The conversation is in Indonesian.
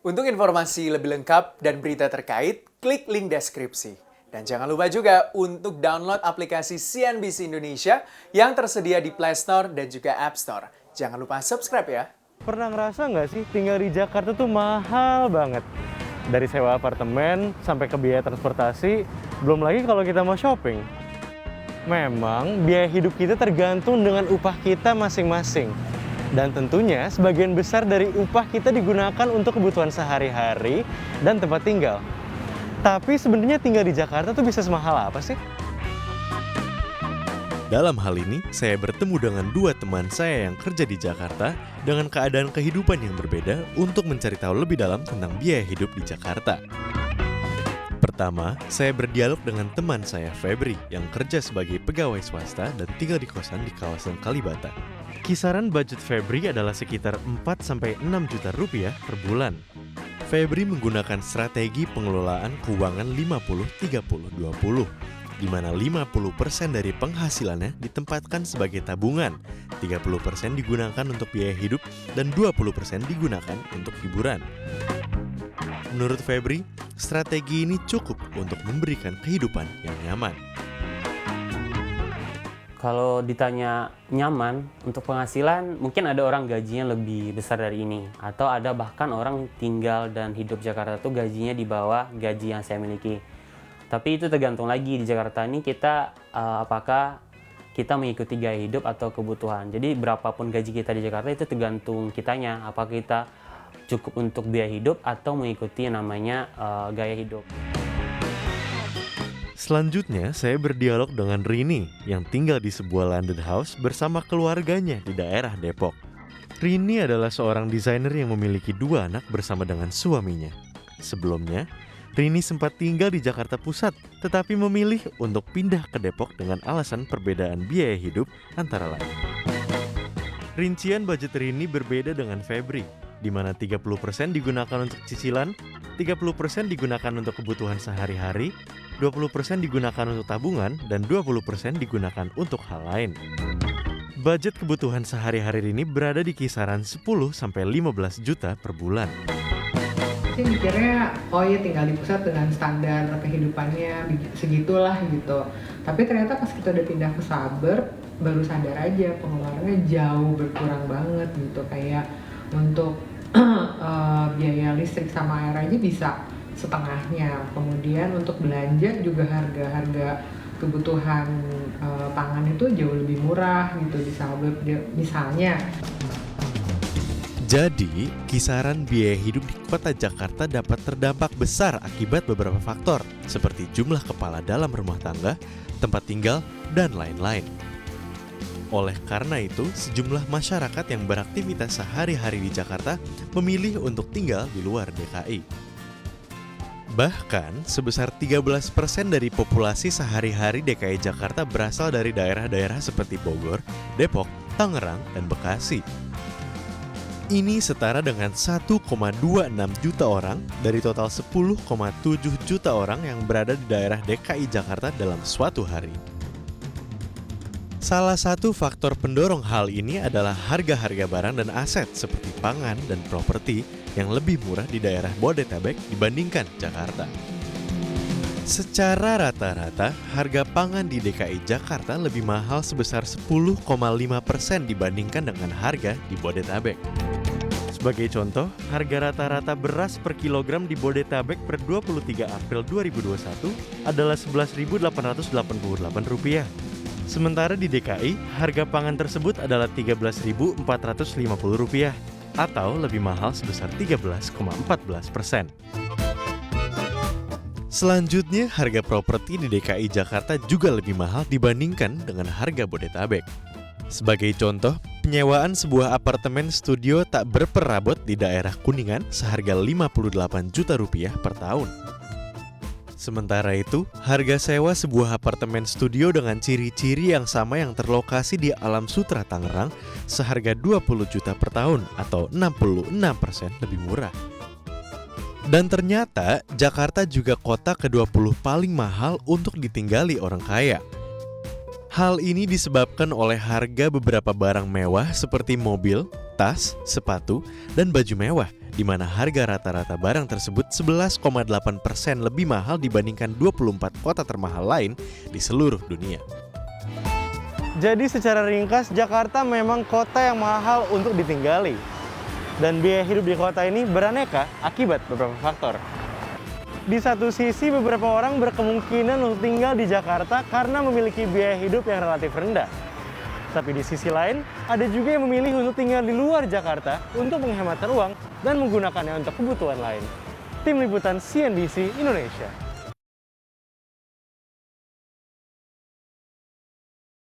Untuk informasi lebih lengkap dan berita terkait, klik link deskripsi. Dan jangan lupa juga untuk download aplikasi CNBC Indonesia yang tersedia di Play Store dan juga App Store. Jangan lupa subscribe ya. Pernah ngerasa nggak sih tinggal di Jakarta tuh mahal banget? Dari sewa apartemen sampai ke biaya transportasi, belum lagi kalau kita mau shopping. Memang biaya hidup kita tergantung dengan upah kita masing-masing. Dan tentunya sebagian besar dari upah kita digunakan untuk kebutuhan sehari-hari dan tempat tinggal. Tapi sebenarnya tinggal di Jakarta tuh bisa semahal apa sih? Dalam hal ini, saya bertemu dengan dua teman saya yang kerja di Jakarta dengan keadaan kehidupan yang berbeda untuk mencari tahu lebih dalam tentang biaya hidup di Jakarta. Pertama, saya berdialog dengan teman saya Febri yang kerja sebagai pegawai swasta dan tinggal di kosan di kawasan Kalibata. Kisaran budget Febri adalah sekitar 4-6 juta rupiah per bulan. Febri menggunakan strategi pengelolaan keuangan 50-30-20, di mana 50% dari penghasilannya ditempatkan sebagai tabungan, 30% digunakan untuk biaya hidup, dan 20% digunakan untuk hiburan. Menurut Febri, strategi ini cukup untuk memberikan kehidupan yang nyaman. Kalau ditanya nyaman, untuk penghasilan mungkin ada orang gajinya lebih besar dari ini. Atau ada bahkan orang tinggal dan hidup Jakarta tuh gajinya di bawah gaji yang saya miliki. Tapi itu tergantung lagi di Jakarta ini kita apakah kita mengikuti gaya hidup atau kebutuhan. Jadi berapapun gaji kita di Jakarta itu tergantung kitanya. Apakah kita cukup untuk biaya hidup atau mengikuti yang namanya gaya hidup. Selanjutnya, saya berdialog dengan Rini yang tinggal di sebuah landed house bersama keluarganya di daerah Depok. Rini adalah seorang desainer yang memiliki 2 anak bersama dengan suaminya. Sebelumnya, Rini sempat tinggal di Jakarta Pusat, tetapi memilih untuk pindah ke Depok dengan alasan perbedaan biaya hidup antara lain. Rincian budget Rini berbeda dengan Febri, di mana 30% digunakan untuk cicilan, 30% digunakan untuk kebutuhan sehari-hari, 20% digunakan untuk tabungan, dan 20% digunakan untuk hal lain. Budget kebutuhan sehari-hari ini berada di kisaran 10-15 juta per bulan. Saya mikirnya, oh ya tinggal di pusat dengan standar kehidupannya segitulah gitu. Tapi ternyata pas kita udah pindah ke suburb, baru sadar aja pengeluarannya jauh berkurang banget gitu. Kayak untuk biaya listrik sama air aja bisa setengahnya. Kemudian untuk belanja juga harga-harga kebutuhan pangan itu jauh lebih murah gitu di suburb misalnya. Jadi, kisaran biaya hidup di kota Jakarta dapat terdampak besar akibat beberapa faktor, seperti jumlah kepala dalam rumah tangga, tempat tinggal, dan lain-lain. Oleh karena itu, sejumlah masyarakat yang beraktivitas sehari-hari di Jakarta memilih untuk tinggal di luar DKI. Bahkan, sebesar 13% dari populasi sehari-hari DKI Jakarta berasal dari daerah-daerah seperti Bogor, Depok, Tangerang, dan Bekasi. Ini setara dengan 1,26 juta orang dari total 10,7 juta orang yang berada di daerah DKI Jakarta dalam suatu hari. Salah satu faktor pendorong hal ini adalah harga-harga barang dan aset seperti pangan dan properti yang lebih murah di daerah Bodetabek dibandingkan Jakarta. Secara rata-rata, harga pangan di DKI Jakarta lebih mahal sebesar 10,5% dibandingkan dengan harga di Bodetabek. Sebagai contoh, harga rata-rata beras per kilogram di Bodetabek per 23 April 2021 adalah Rp11.888. Sementara di DKI, harga pangan tersebut adalah Rp13.450 atau lebih mahal sebesar 13,14%. Selanjutnya, harga properti di DKI Jakarta juga lebih mahal dibandingkan dengan harga Bodetabek. Sebagai contoh, penyewaan sebuah apartemen studio tak berperabot di daerah Kuningan seharga Rp58 juta per tahun. Sementara itu, harga sewa sebuah apartemen studio dengan ciri-ciri yang sama yang terlokasi di Alam Sutra Tangerang seharga 20 juta per tahun atau 66% lebih murah. Dan ternyata, Jakarta juga kota ke-20 paling mahal untuk ditinggali orang kaya. Hal ini disebabkan oleh harga beberapa barang mewah seperti mobil, tas, sepatu, dan baju mewah, di mana harga rata-rata barang tersebut 11,8% lebih mahal dibandingkan 24 kota termahal lain di seluruh dunia. Jadi secara ringkas, Jakarta memang kota yang mahal untuk ditinggali. Dan biaya hidup di kota ini beraneka akibat beberapa faktor. Di satu sisi, beberapa orang berkemungkinan untuk tinggal di Jakarta karena memiliki biaya hidup yang relatif rendah. Tapi di sisi lain, ada juga yang memilih untuk tinggal di luar Jakarta untuk menghemat uang dan menggunakannya untuk kebutuhan lain. Tim Liputan CNBC Indonesia.